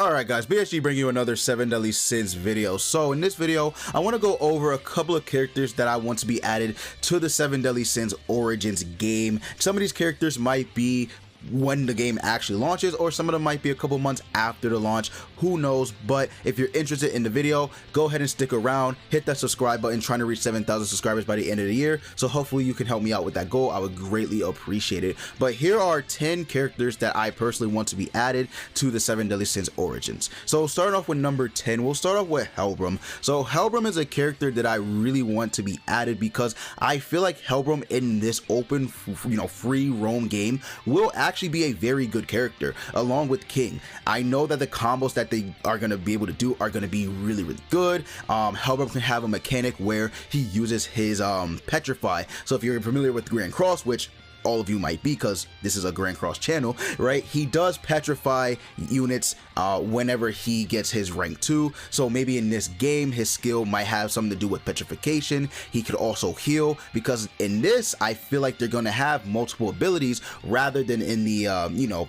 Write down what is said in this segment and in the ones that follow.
Alright guys, BSG bring you another 7 Deadly Sins video. So in this video, I want to go over a couple of characters that I want to be added to the 7 Deadly Sins Origins game. Some of these characters might be when the game actually launches, or some of them might be a couple months after the launch, who knows. But if you're interested in the video, go ahead and stick around, hit that subscribe button. Trying to reach 7,000 subscribers by the end of the year, so hopefully you can help me out with that goal. I would greatly appreciate it. But here are 10 characters that I personally want to be added to the 7 Deadly Sins Origins. So starting off with number 10, we'll start off with Hellroom. So Hellroom is a character that I really want to be added because I feel like Hellroom in this open, free roam game will actually be a very good character along with King. I know that the combos that they are going to be able to do are going to be really good. Hellroom can have a mechanic where he uses his petrify. So if you're familiar with Grand Cross, which all of you might be because this is a Grand Cross channel, right? He does petrify units whenever he gets his rank 2. So maybe in this game his skill might have something to do with petrification. He could also heal, because in this I feel like they're going to have multiple abilities rather than in the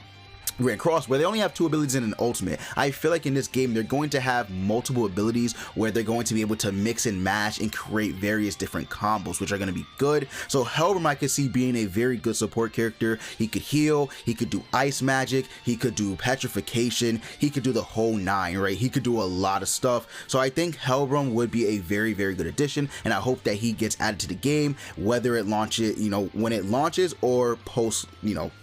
Grand Cross, where they only have 2 abilities in an ultimate. I feel like in this game they're going to have multiple abilities where they're going to be able to mix and match and create various different combos, which are going to be good. So Hellroom I could see being a very good support character. He could heal, he could do ice magic, he could do petrification, he could do the whole 9, right? He could do a lot of stuff. So I think Hellroom would be a very good addition, and I hope that he gets added to the game, whether it launches, when it launches, or post,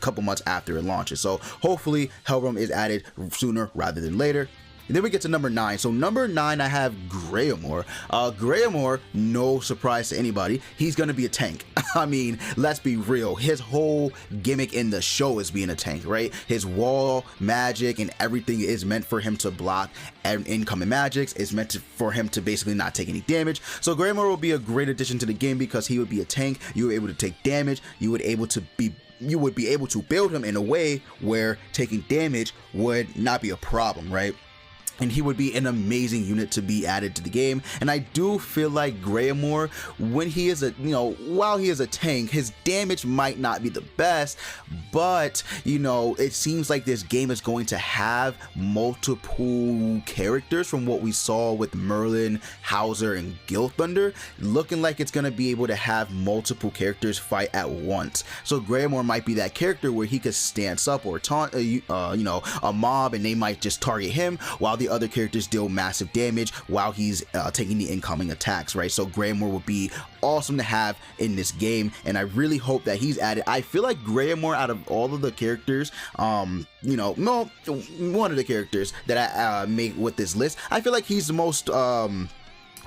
couple months after it launches. So hopefully Hellroom is added sooner rather than later. And then we get to number 9. So number 9, I have Graemer. Graemer, no surprise to anybody, he's gonna be a tank. I mean, let's be real. His whole gimmick in the show is being a tank, right? His wall magic and everything is meant for him to block incoming magics. It's meant for him to basically not take any damage. So Graemer will be a great addition to the game because he would be a tank. You were able to take damage. You would be able to build him in a way where taking damage would not be a problem, right? And he would be an amazing unit to be added to the game. And I do feel like Graemer, when he is while he is a tank, his damage might not be the best, but it seems like this game is going to have multiple characters from what we saw with Merlin, Hauser, and Gilthunder, looking like it's going to be able to have multiple characters fight at once. So Graemer might be that character where he could stance up or taunt a mob, and they might just target him while the other characters deal massive damage while he's taking the incoming attacks, right? So Graemer would be awesome to have in this game, and I really hope that he's added. I feel like Graemer, out of all of the characters, one of the characters that I make with this list, I feel like he's the most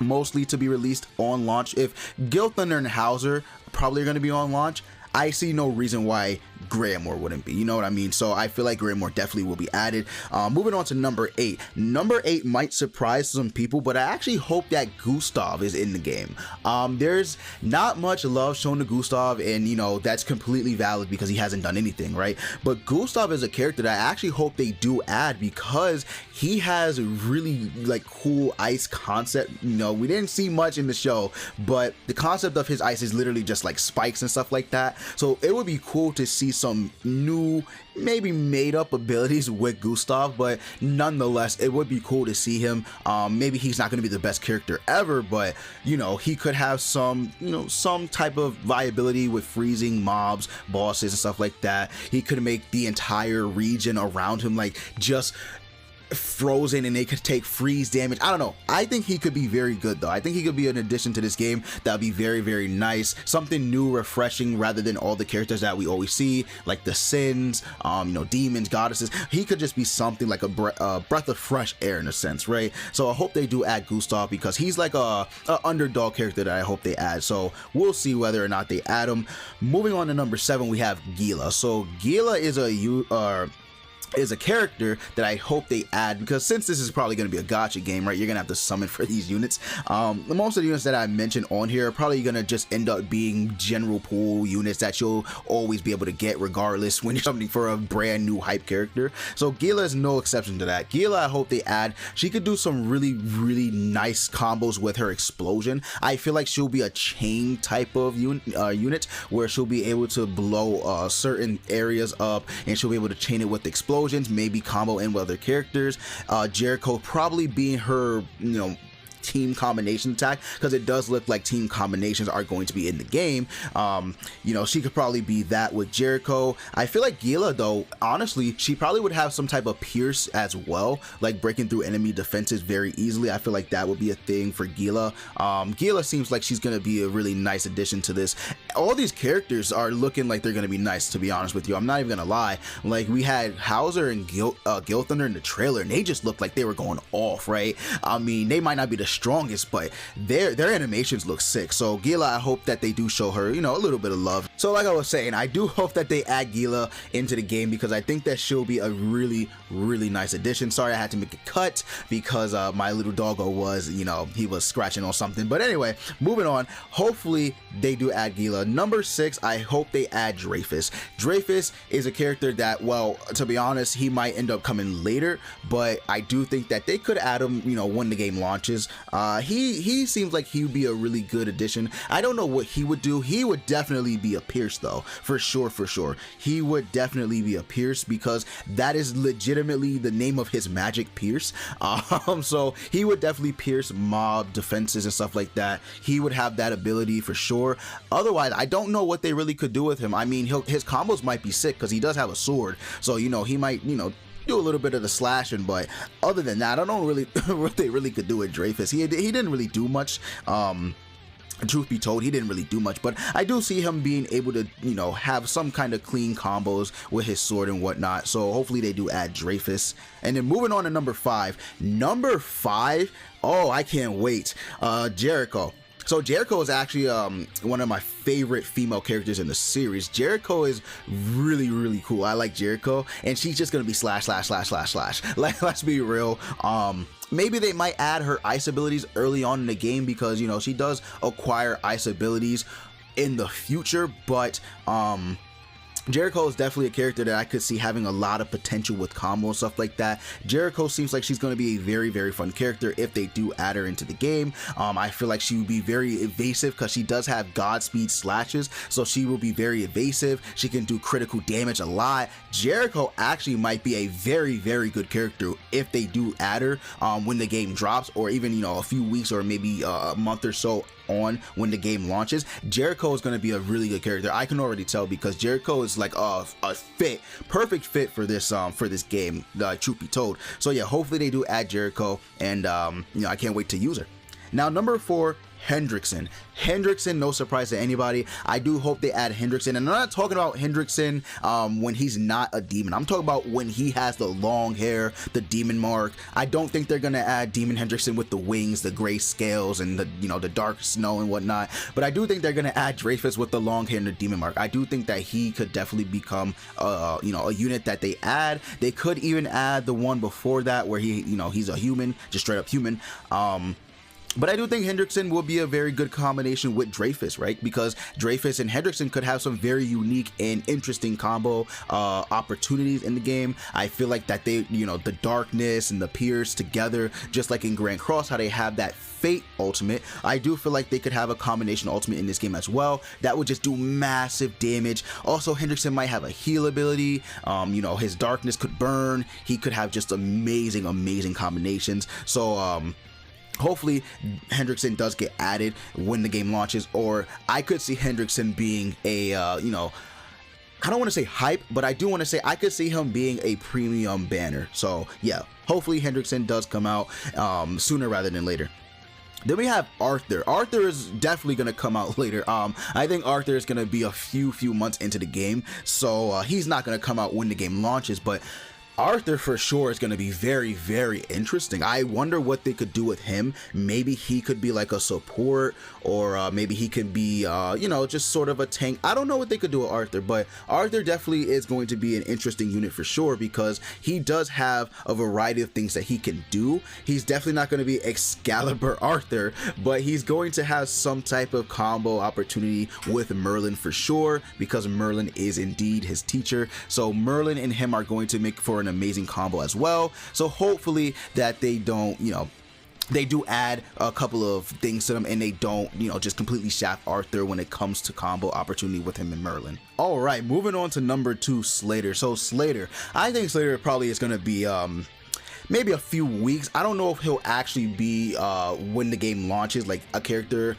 mostly to be released on launch. If Gilthunder and Hauser probably are going to be on launch, I see no reason why Graemer wouldn't be, you know what I mean? So I feel like Graemer definitely will be added. Moving on to number 8. Number 8 might surprise some people, but I actually hope that Gustav is in the game. There's not much love shown to Gustav, and that's completely valid because he hasn't done anything, right? But Gustav is a character that I actually hope they do add because he has really cool ice concept. We didn't see much in the show, but the concept of his ice is literally just like spikes and stuff like that. So it would be cool to see some new, maybe made up abilities with Gustav, but nonetheless it would be cool to see him. Maybe he's not going to be the best character ever, but he could have some some type of viability with freezing mobs, bosses, and stuff like that. He could make the entire region around him just frozen, and they could take freeze damage. I don't know. I think he could be very good though. I think he could be an addition to this game that would be very nice, something new, refreshing, rather than all the characters that we always see, like the Sins, demons, goddesses. He could just be something like a breath of fresh air in a sense, right? So I hope they do add Gustav because he's like a underdog character that I hope they add. So we'll see whether or not they add him. Moving on to number 7, we have Gila. So Gila is a character that I hope they add, because since this is probably going to be a gacha game, right, you're gonna have to summon for these units. Most of the units that I mentioned on here are probably gonna just end up being general pool units that you'll always be able to get regardless when you're summoning for a brand new hype character. So Gila is no exception to that. Gila, I hope they add. She could do some really nice combos with her explosion. I feel like she'll be a chain type of unit where she'll be able to blow certain areas up, and she'll be able to chain it with explosion explosions, maybe combo in with other characters. Jericho probably being her, team combination attack, because it does look like team combinations are going to be in the game. She could probably be that with Jericho. I feel like Gila, though, honestly, she probably would have some type of pierce as well, like breaking through enemy defenses very easily. I feel like that would be a thing for Gila. Gila seems like she's going to be a really nice addition to this. All these characters are looking like they're going to be nice, to be honest with you. I'm not even going to lie. Like, we had Hauser and Gil Thunder in the trailer, and they just looked like they were going off, right? I mean, they might not be the strongest, but their animations look sick. So Gila, I hope that they do show her, a little bit of love. So like I was saying, I do hope that they add Gila into the game, because I think that she'll be a really, really nice addition. Sorry I had to make a cut because my little doggo was, he was scratching on something. But anyway, moving on. Hopefully they do add Gila. Number 6, I hope they add Dreyfus. Dreyfus is a character that, well, to be honest, he might end up coming later, but I do think that they could add him, when the game launches. He seems like he would be a really good addition. I don't know what he would do. He would definitely be a Pierce, though, for sure. He would definitely be a Pierce, because that is legitimately the name of his magic, Pierce. So he would definitely pierce mob defenses and stuff like that. He would have that ability for sure. Otherwise, I don't know what they really could do with him. I mean, his combos might be sick, because he does have a sword, so he might do a little bit of the slashing, but other than that, I don't know really what they really could do with Dreyfus. He didn't really do much. Truth be told, he didn't really do much, but I do see him being able to, have some kind of clean combos with his sword and whatnot. So hopefully they do add Dreyfus. And then moving on to number 5. Number 5, oh, I can't wait. Jericho. So Jericho is actually one of my favorite female characters in the series. Jericho is really, really cool. I like Jericho, and she's just gonna be slash. Like, let's be real. Maybe they might add her ice abilities early on in the game, because she does acquire ice abilities in the future, but Jericho is definitely a character that I could see having a lot of potential with combo and stuff like that. Jericho seems like she's going to be a very, very fun character if they do add her into the game. I feel like she would be very evasive, because she does have Godspeed slashes, so she will be very evasive. She can do critical damage a lot. Jericho actually might be a very, very good character if they do add her when the game drops, or even a few weeks or maybe a month or so on when the game launches. Jericho is going to be a really good character. I can already tell, because Jericho is like a perfect fit for this game, truth be told. So yeah, hopefully they do add Jericho, and I can't wait to use her. Now, number 4, Hendrickson. Hendrickson, no surprise to anybody. I do hope they add Hendrickson, and I'm not talking about Hendrickson when he's not a demon. I'm talking about when he has the long hair, the demon mark. I don't think they're gonna add Demon Hendrickson with the wings, the gray scales, and the dark snow and whatnot. But I do think they're gonna add Dreyfus with the long hair and the demon mark. I do think that he could definitely become a unit that they add. They could even add the one before that where he's a human, just straight up human. But I do think Hendrickson will be a very good combination with Dreyfus, right? Because Dreyfus and Hendrickson could have some very unique and interesting combo opportunities in the game. I feel like that they, the darkness and the pierce together, just like in Grand Cross, how they have that Fate ultimate. I do feel like they could have a combination ultimate in this game as well. That would just do massive damage. Also, Hendrickson might have a heal ability. His darkness could burn. He could have just amazing combinations. So, hopefully Hendrickson does get added when the game launches, or I could see Hendrickson being a I don't want to say hype, but I do want to say I could see him being a premium banner. So yeah, hopefully Hendrickson does come out sooner rather than later. Then we have Arthur. Arthur is definitely going to come out later. I think Arthur is going to be a few months into the game, so he's not going to come out when the game launches, but Arthur for sure is going to be very, very interesting. I wonder what they could do with him. Maybe he could be like a support, or maybe he can be, just sort of a tank. I don't know what they could do with Arthur, but Arthur definitely is going to be an interesting unit for sure, because he does have a variety of things that he can do. He's definitely not going to be Excalibur Arthur, but he's going to have some type of combo opportunity with Merlin for sure, because Merlin is indeed his teacher. So Merlin and him are going to make for an amazing combo as well. So hopefully that they don't, they do add a couple of things to them, and they don't, you know, just completely shaft Arthur when it comes to combo opportunity with him and Merlin. All right, moving on to number 2, Slater. So Slater, I think Slater probably is going to be maybe a few weeks. I don't know if he'll actually be when the game launches, like a character,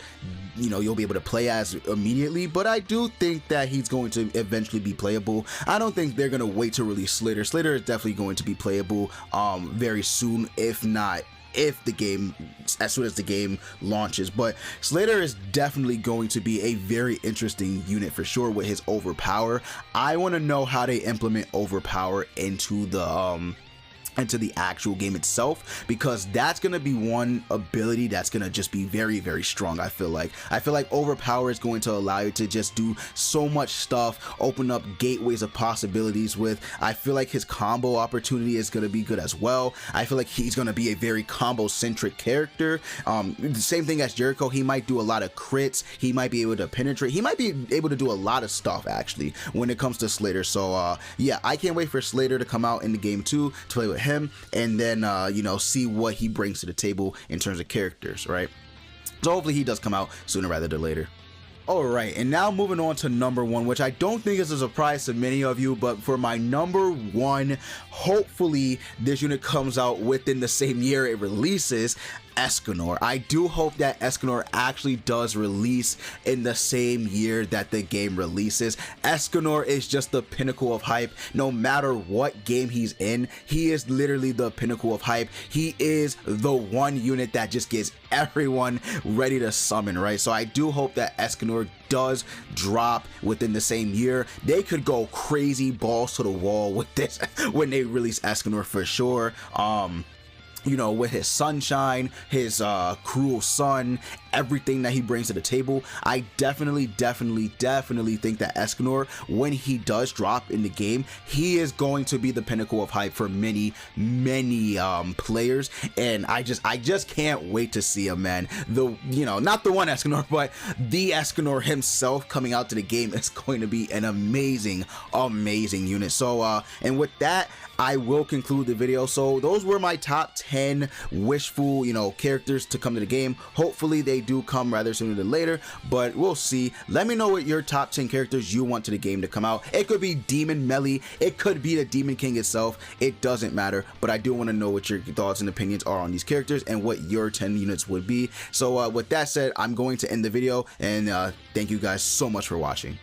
you know, you'll be able to play as immediately, but I do think that he's going to eventually be playable. I don't think they're going to wait to release Slater. Slater is definitely going to be playable very soon, if not if the game, as soon as the game launches. But Slater is definitely going to be a very interesting unit for sure with his overpower. I want to know how they implement overpower into the actual game itself, because that's gonna be one ability that's gonna just be very, very strong. I feel like overpower is going to allow you to just do so much stuff, open up gateways of possibilities with. I feel like his combo opportunity is gonna be good as well. I feel like he's gonna be a very combo centric character. The same thing as Jericho, he might do a lot of crits, he might be able to penetrate, he might be able to do a lot of stuff actually when it comes to Slater. So yeah, I can't wait for Slater to come out in the game 2 to play with him, and then you know, see what he brings to the table in terms of characters, right? So hopefully he does come out sooner rather than later. Alright, and now moving on to number 1, which I don't think is a surprise to many of you, but for my number 1, hopefully this unit comes out within the same year it releases. Escandor. I do hope that Escandor actually does release in the same year that the game releases. Escandor is just the pinnacle of hype. No matter what game he's in, he is literally the pinnacle of hype. He is the one unit that just gets everyone ready to summon, right? So I do hope that Escandor does drop within the same year. They could go crazy balls to the wall with this when they release Escandor for sure. You know, with his sunshine, his cruel sun, everything that he brings to the table, I definitely think that Escandor, when he does drop in the game, he is going to be the pinnacle of hype for many players, and I just can't wait to see him, man. The, you know, not the one Escandor, but the Escandor himself coming out to the game is going to be an amazing unit. So and with that, I will conclude the video. So those were my top 10 wishful, you know, characters to come to the game. Hopefully they do come rather sooner than later, but we'll see. Let me know what your top 10 characters you want to the game to come out. It could be Demon Melee, it could be the Demon King itself, it doesn't matter, but I do want to know what your thoughts and opinions are on these characters and what your 10 units would be. So with that said, I'm going to end the video, and thank you guys so much for watching.